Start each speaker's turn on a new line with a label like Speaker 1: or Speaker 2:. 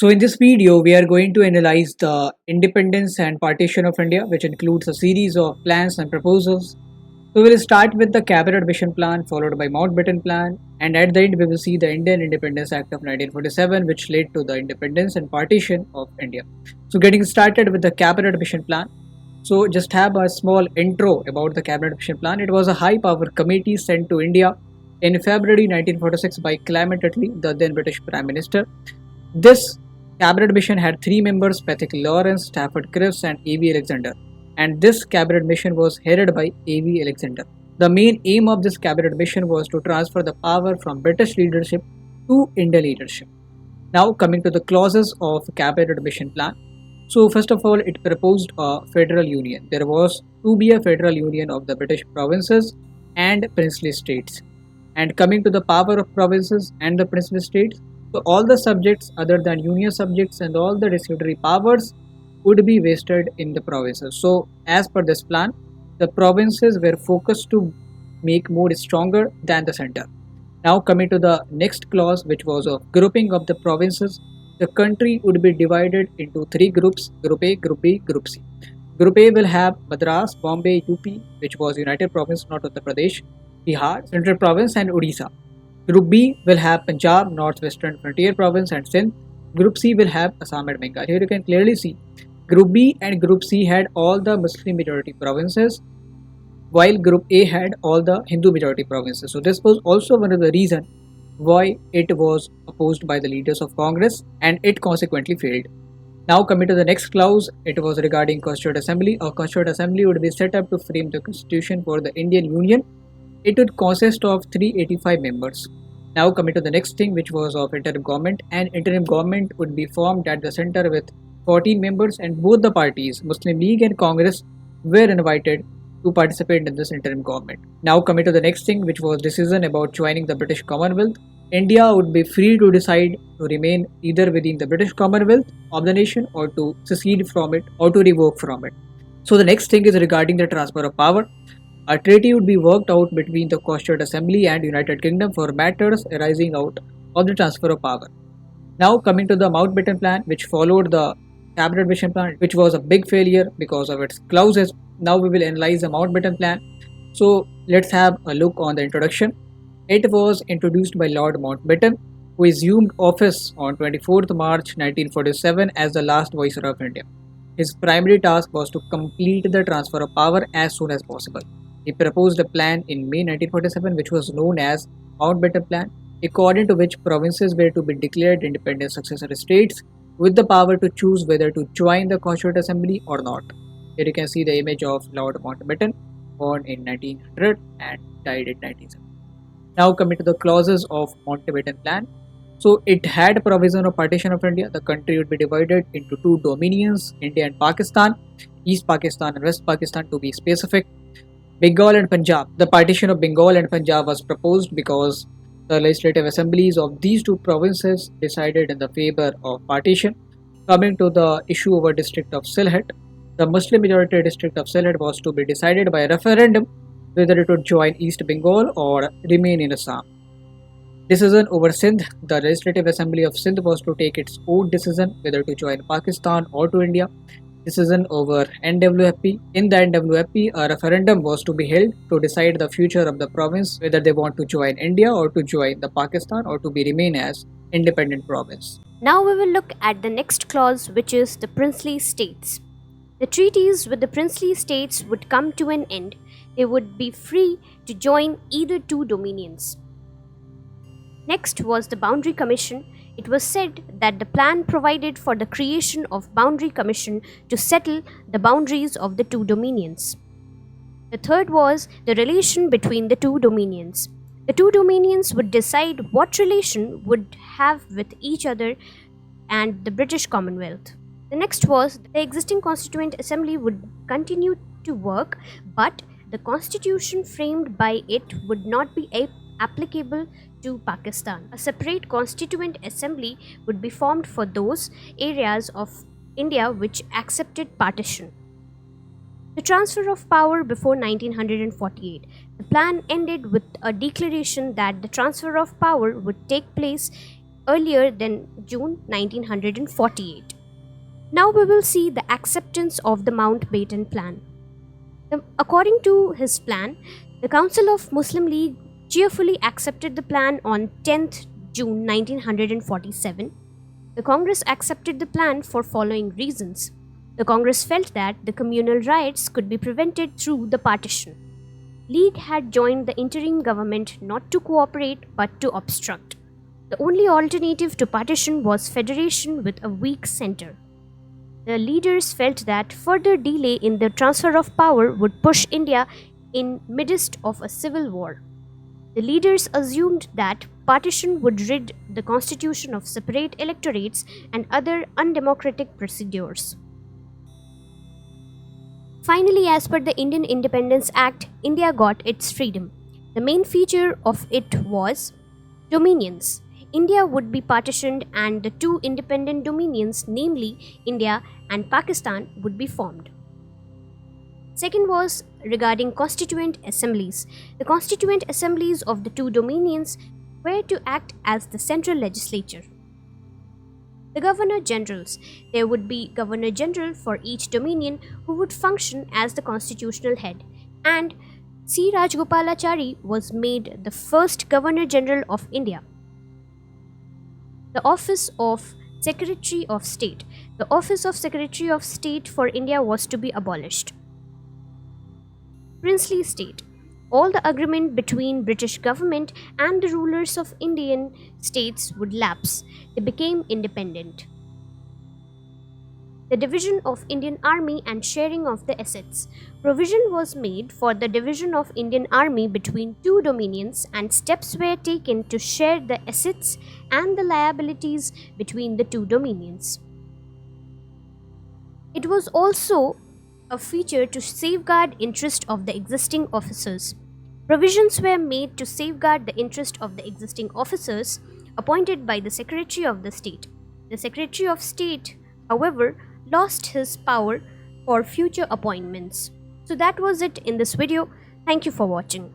Speaker 1: So in this video, we are going to analyze the independence and partition of India, which includes a series of plans and proposals. So we'll start with the Cabinet Mission Plan, followed by Mountbatten Plan, and at the end we will see the Indian Independence Act of 1947, which led to the independence and partition of India. So getting started with the Cabinet Mission Plan. So just have a small intro about the Cabinet Mission Plan. It was a high-power committee sent to India in February 1946 by Clement Attlee, the then British Prime Minister. This cabinet mission had three members: Patrick Lawrence, Stafford Cripps, and A.V. Alexander. And this cabinet mission was headed by A.V. Alexander. The main aim of this cabinet mission was to transfer the power from British leadership to Indian leadership. Now coming to the clauses of cabinet mission plan. So first of all, it proposed a federal union. There was to be a federal union of the British provinces and princely states. And coming to the power of provinces and the princely states, so all the subjects other than union subjects and all the decisionary powers would be vested in the provinces. So as per this plan, the provinces were focused to make more stronger than the center. Now coming to the next clause, which was of grouping of the provinces, the country would be divided into three groups: Group A, Group B, Group C. Group A will have Madras, Bombay, UP, which was United Province, not Uttar Pradesh, Bihar, Central Province, and Odisha. Group B will have Punjab, Northwestern Frontier Province, and Sindh. Group C will have Assam and Bengal. Here you can clearly see Group B and Group C had all the Muslim majority provinces, while Group A had all the Hindu majority provinces. So this was also one of the reasons why it was opposed by the leaders of Congress, and it consequently failed. Now coming to the next clause, it was regarding Constituent Assembly. A Constituent Assembly would be set up to frame the constitution for the Indian Union. It would consist of 385 members. Now coming to the next thing, which was of interim government. An interim government would be formed at the center with 14 members, and both the parties, Muslim League and Congress, were invited to participate in this interim government. Now coming to the next thing, which was decision about joining the British Commonwealth. India would be free to decide to remain either within the British Commonwealth of the nation, or to secede from it, or to revoke from it. So the next thing is regarding the transfer of power. A treaty would be worked out between the Constituent Assembly and United Kingdom for matters arising out of the transfer of power. Now coming to the Mountbatten Plan, which followed the Cabinet Mission Plan, which was a big failure because of its clauses. Now we will analyze the Mountbatten Plan. So let's have a look on the introduction. It was introduced by Lord Mountbatten, who assumed office on 24th March 1947 as the last Viceroy of India. His primary task was to complete the transfer of power as soon as possible. He proposed a plan in May 1947, which was known as Mountbatten Plan, according to which provinces were to be declared independent successor states with the power to choose whether to join the Constituent Assembly or not. Here you can see the image of Lord Mountbatten, born in 1900 and died in 1970. Now coming to the clauses of Mountbatten Plan. So it had provision of partition of India. The country would be divided into two dominions, India and Pakistan, East Pakistan and West Pakistan to be specific. Bengal and Punjab. The partition of Bengal and Punjab was proposed because the legislative assemblies of these two provinces decided in the favor of partition. Coming to the issue over district of Sylhet, the Muslim majority district of Sylhet was to be decided by a referendum whether it would join East Bengal or remain in Assam. Decision over Sindh. The legislative assembly of Sindh was to take its own decision whether to join Pakistan or to India. Decision over NWFP. In the NWFP, a referendum was to be held to decide the future of the province, whether they want to join India or to join the Pakistan or to be remain as independent province.
Speaker 2: Now we will look at the next clause, which is the princely states. The treaties with the princely states would come to an end. They would be free to join either two dominions. Next was the Boundary Commission. It was said that the plan provided for the creation of Boundary Commission to settle the boundaries of the two dominions. The third was the relation between the two dominions. The two dominions would decide what relation would have with each other and the British Commonwealth. The next was the existing Constituent Assembly would continue to work, but the constitution framed by it would not be applicable to Pakistan. A separate Constituent Assembly would be formed for those areas of India which accepted partition. The transfer of power before 1948. The plan ended with a declaration that the transfer of power would take place earlier than June 1948. Now we will see the acceptance of the Mountbatten Plan. According to his plan, the Council of Muslim League cheerfully accepted the plan on 10th June 1947. The Congress accepted the plan for following reasons. The Congress felt that the communal riots could be prevented through the partition. League had joined the interim government not to cooperate but to obstruct. The only alternative to partition was federation with a weak center. The leaders felt that further delay in the transfer of power would push India in midst of a civil war. The leaders assumed that partition would rid the constitution of separate electorates and other undemocratic procedures. Finally, as per the Indian Independence Act, India got its freedom. The main feature of it was dominions. India would be partitioned and the two independent dominions, namely India and Pakistan, would be formed. Second was regarding constituent assemblies. The constituent assemblies of the two dominions were to act as the central legislature. The Governor Generals. There would be Governor General for each dominion who would function as the constitutional head, and C. Rajgopalachari was made the first Governor General of India. The office of Secretary of State. The office of Secretary of State for India was to be abolished. Princely State. All the agreement between British government and the rulers of Indian states would lapse. They became independent. The division of Indian Army and sharing of the assets. Provision was made for the division of Indian Army between two dominions and steps were taken to share the assets and the liabilities between the two dominions. It was also a feature to safeguard interest of the existing officers. Provisions were made to safeguard the interest of the existing officers appointed by the Secretary of the State. The Secretary of State, however, lost his power for future appointments. So that was it in this video. Thank you for watching.